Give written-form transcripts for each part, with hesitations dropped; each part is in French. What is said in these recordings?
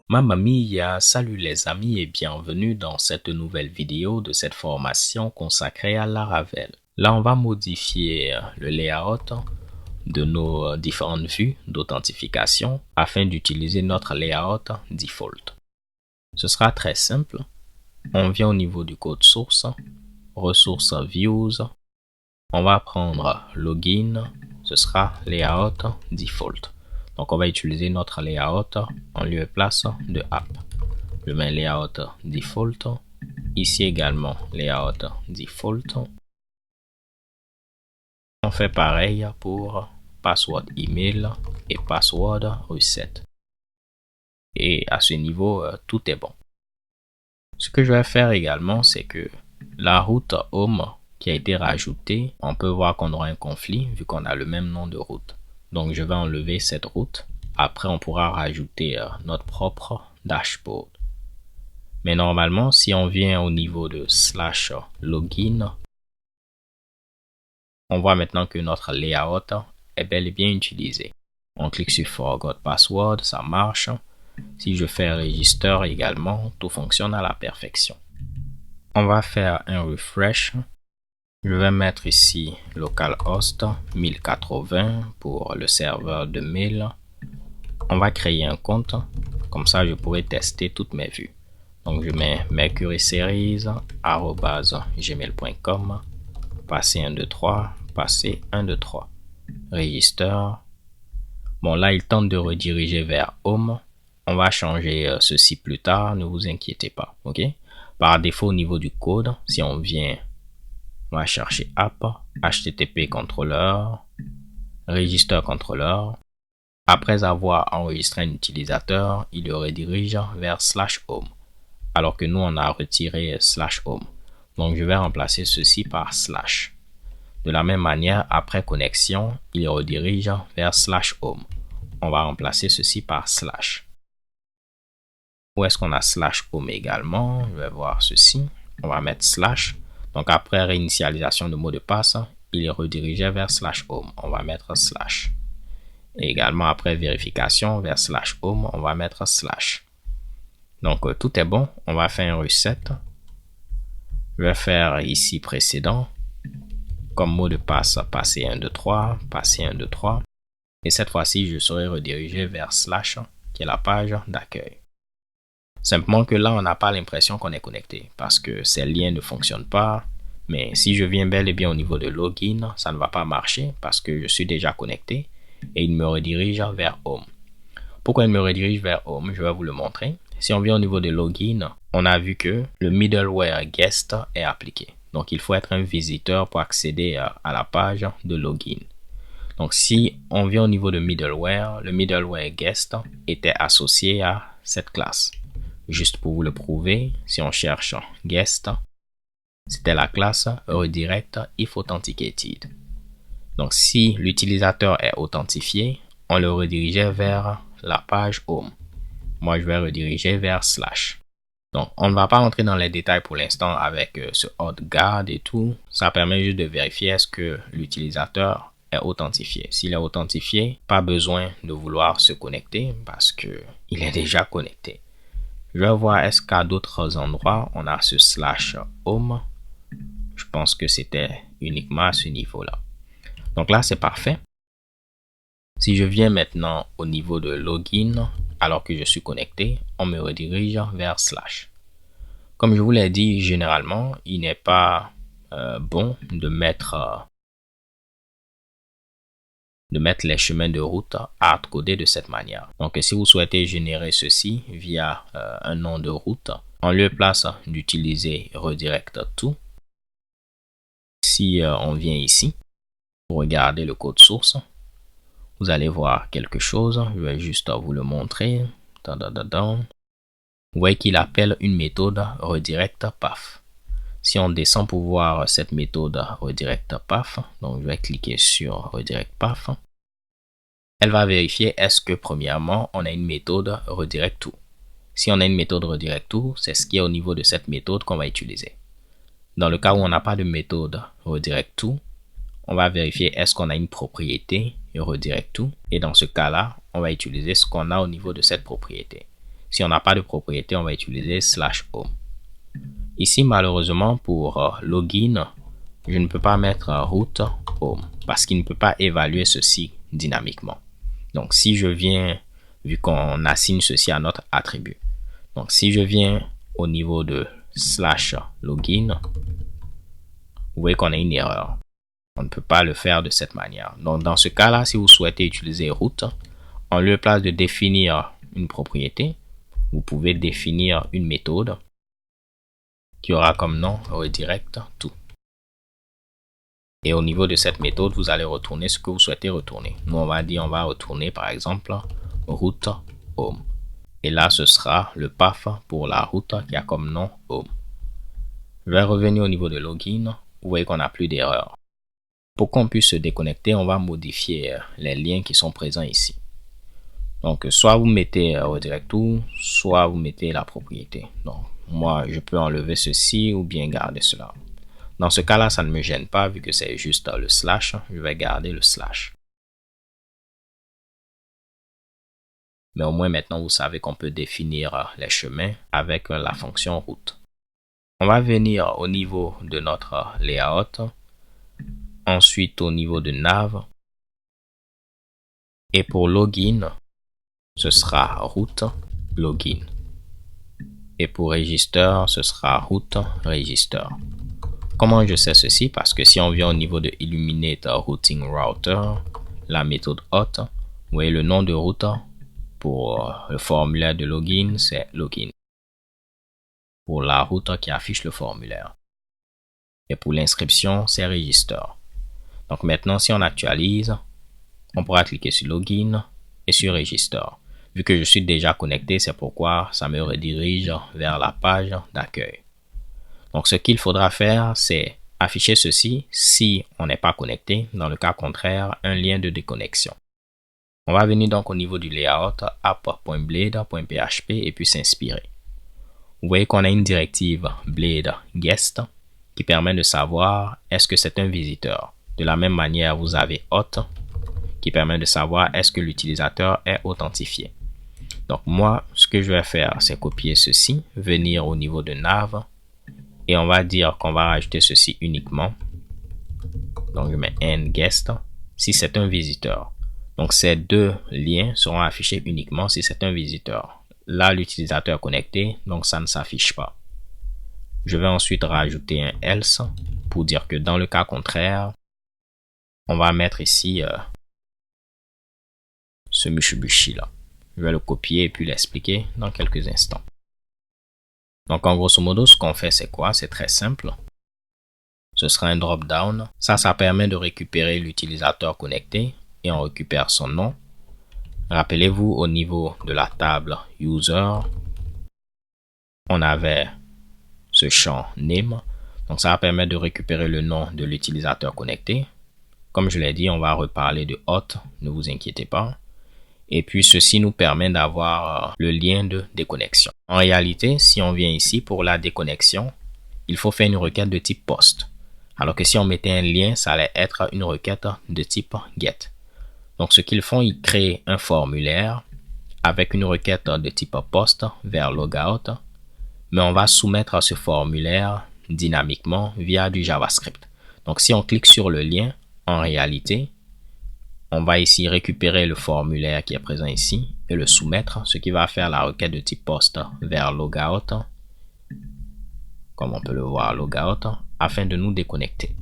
Mamma mia, salut les amis et bienvenue dans cette nouvelle vidéo de cette formation consacrée à Laravel. Là, on va modifier le layout de nos différentes vues d'authentification afin d'utiliser notre layout default. Ce sera très simple. On vient au niveau du code source, ressources views. On va prendre login, ce sera layout default. Donc, on va utiliser notre layout en lieu et place de app. Je mets layout default. Ici également, layout default. On fait pareil pour password email et password reset. Et à ce niveau, tout est bon. Ce que je vais faire également, c'est que la route home qui a été rajoutée, on peut voir qu'on aura un conflit vu qu'on a le même nom de route. Donc, je vais enlever cette route. Après, on pourra rajouter notre propre dashboard. Mais normalement, si on vient au niveau de /login, on voit maintenant que notre layout est bel et bien utilisé. On clique sur Forgot Password, ça marche. Si je fais Register également, tout fonctionne à la perfection. On va faire un refresh. Je vais mettre ici localhost 1080 pour le serveur de mail. On va créer un compte, comme ça je pourrai tester toutes mes vues. Donc je mets mercuryseries@gmail.com, passer 1, 2, 3, passer 1, 2, 3, register. Bon, là il tente de rediriger vers home. On va changer ceci plus tard, ne vous inquiétez pas, ok? Par défaut au niveau du code, si on vient, on va chercher app, http controller, register controller. Après avoir enregistré un utilisateur, il le redirige vers /home, alors que nous on a retiré /home. Donc je vais remplacer ceci par /. De la même manière, après connexion, il redirige vers /home. On va remplacer ceci par /. Où est-ce qu'on a /home également? Je vais voir ceci. On va mettre /. Donc après réinitialisation de mot de passe, il est redirigé vers /home. On va mettre /. Et également après vérification vers /home, on va mettre /. Donc tout est bon. On va faire un reset. Je vais faire ici précédent. Comme mot de passe, passer 1, 2, 3, passer 1, 2, 3. Et cette fois-ci, je serai redirigé vers / qui est la page d'accueil. Simplement que là, on n'a pas l'impression qu'on est connecté parce que ces liens ne fonctionnent pas. Mais si je viens bel et bien au niveau de login, ça ne va pas marcher parce que je suis déjà connecté et il me redirige vers home. Pourquoi il me redirige vers home? Je vais vous le montrer. Si on vient au niveau de login, on a vu que le middleware guest est appliqué. Donc, il faut être un visiteur pour accéder à la page de login. Donc, si on vient au niveau de middleware, le middleware guest était associé à cette classe. Juste pour vous le prouver, si on cherche guest, c'était la classe redirect if authenticated. Donc, si l'utilisateur est authentifié, on le redirigeait vers la page home. Moi, je vais rediriger vers /. Donc, on ne va pas rentrer dans les détails pour l'instant avec ce hot guard et tout. Ça permet juste de vérifier est-ce que l'utilisateur est authentifié. S'il est authentifié, pas besoin de vouloir se connecter parce que il est déjà connecté. Je vais voir est-ce qu'à d'autres endroits, on a ce /home. Je pense que c'était uniquement à ce niveau-là. Donc là, c'est parfait. Si je viens maintenant au niveau de login, alors que je suis connecté, on me redirige vers /. Comme je vous l'ai dit, généralement, il n'est pas bon de mettre les chemins de route hard-codés de cette manière. Donc, si vous souhaitez générer ceci via un nom de route, en lieu et place d'utiliser redirect to, si on vient ici, pour regarder le code source, vous allez voir quelque chose. Je vais juste vous le montrer. Vous voyez qu'il appelle une méthode redirect path. Si on descend pour voir cette méthode redirect path, donc je vais cliquer sur redirect path. Elle va vérifier est-ce que premièrement on a une méthode redirect to. Si on a une méthode redirect to, c'est ce qui est au niveau de cette méthode qu'on va utiliser. Dans le cas où on n'a pas de méthode redirect to, on va vérifier est-ce qu'on a une propriété et redirect tout. Et dans ce cas-là, on va utiliser ce qu'on a au niveau de cette propriété. Si on n'a pas de propriété, on va utiliser /home. Ici, malheureusement, pour login, je ne peux pas mettre root home parce qu'il ne peut pas évaluer ceci dynamiquement. Donc, si je viens, vu qu'on assigne ceci à notre attribut, donc si je viens au niveau de /login, vous voyez qu'on a une erreur. On ne peut pas le faire de cette manière. Donc, dans ce cas-là, si vous souhaitez utiliser root, en lieu et place de définir une propriété, vous pouvez définir une méthode qui aura comme nom redirect tout. Et au niveau de cette méthode, vous allez retourner ce que vous souhaitez retourner. Nous, on va retourner par exemple root home. Et là, ce sera le path pour la route qui a comme nom home. Je vais revenir au niveau de login. Vous voyez qu'on n'a plus d'erreur. Pour qu'on puisse se déconnecter, on va modifier les liens qui sont présents ici. Donc, soit vous mettez redirect tout, soit vous mettez la propriété. Donc, moi, je peux enlever ceci ou bien garder cela. Dans ce cas-là, ça ne me gêne pas vu que c'est juste le slash. Je vais garder le slash. Mais au moins maintenant, vous savez qu'on peut définir les chemins avec la fonction route. On va venir au niveau de notre layout. Ensuite, au niveau de nav. Et pour login, ce sera route login. Et pour register, ce sera route register. Comment je sais ceci? Parce que si on vient au niveau de Illuminate Routing Router, la méthode hot, vous voyez le nom de route pour le formulaire de login, c'est login. Pour la route qui affiche le formulaire. Et pour l'inscription, c'est register. Donc maintenant, si on actualise, on pourra cliquer sur login et sur register. Vu que je suis déjà connecté, c'est pourquoi ça me redirige vers la page d'accueil. Donc, ce qu'il faudra faire, c'est afficher ceci si on n'est pas connecté. Dans le cas contraire, un lien de déconnexion. On va venir donc au niveau du layout app.blade.php et puis s'inspirer. Vous voyez qu'on a une directive blade guest qui permet de savoir est-ce que c'est un visiteur. De la même manière, vous avez auth qui permet de savoir est-ce que l'utilisateur est authentifié. Donc moi, ce que je vais faire, c'est copier ceci, venir au niveau de nav. Et on va dire qu'on va rajouter ceci uniquement. Donc, je mets end guest si c'est un visiteur. Donc, ces deux liens seront affichés uniquement si c'est un visiteur. Là, l'utilisateur est connecté, donc ça ne s'affiche pas. Je vais ensuite rajouter un else pour dire que dans le cas contraire, on va mettre ici ce Mitsubishi là. Je vais le copier et puis l'expliquer dans quelques instants. Donc, en grosso modo, ce qu'on fait, c'est quoi? C'est très simple. Ce sera un drop-down. Ça permet de récupérer l'utilisateur connecté et on récupère son nom. Rappelez-vous, au niveau de la table User, on avait ce champ Name. Donc, ça va permettre de récupérer le nom de l'utilisateur connecté. Comme je l'ai dit, on va reparler de auth, ne vous inquiétez pas. Et puis, ceci nous permet d'avoir le lien de déconnexion. En réalité, si on vient ici pour la déconnexion, il faut faire une requête de type POST. Alors que si on mettait un lien, ça allait être une requête de type GET. Donc, ce qu'ils font, ils créent un formulaire avec une requête de type POST vers logout. Mais on va soumettre ce formulaire dynamiquement via du JavaScript. Donc, si on clique sur le lien, en réalité, on va ici récupérer le formulaire qui est présent ici et le soumettre, ce qui va faire la requête de type POST vers logout, comme on peut le voir logout, afin de nous déconnecter.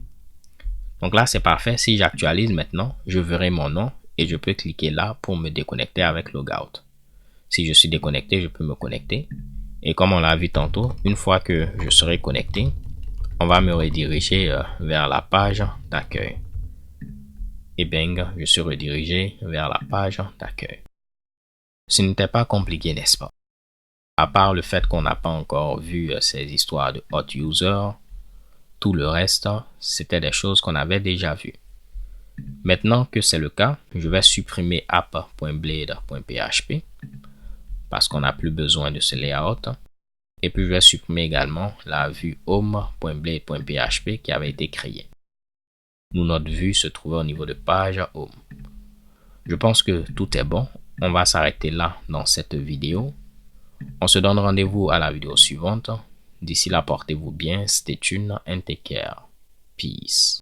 Donc là, c'est parfait. Si j'actualise maintenant, je verrai mon nom et je peux cliquer là pour me déconnecter avec logout. Si je suis déconnecté, je peux me connecter. Et comme on l'a vu tantôt, une fois que je serai connecté, on va me rediriger vers la page d'accueil. Et bang, je suis redirigé vers la page d'accueil. Ce n'était pas compliqué, n'est-ce pas? À part le fait qu'on n'a pas encore vu ces histoires de hot user, tout le reste, c'était des choses qu'on avait déjà vues. Maintenant que c'est le cas, je vais supprimer app.blade.php parce qu'on n'a plus besoin de ce layout. Et puis je vais supprimer également la vue home.blade.php qui avait été créée. Nous, notre vue se trouvait au niveau de page home. Je pense que tout est bon. On va s'arrêter là dans cette vidéo. On se donne rendez-vous à la vidéo suivante. D'ici là, portez-vous bien. Stay tuned and take care. Peace.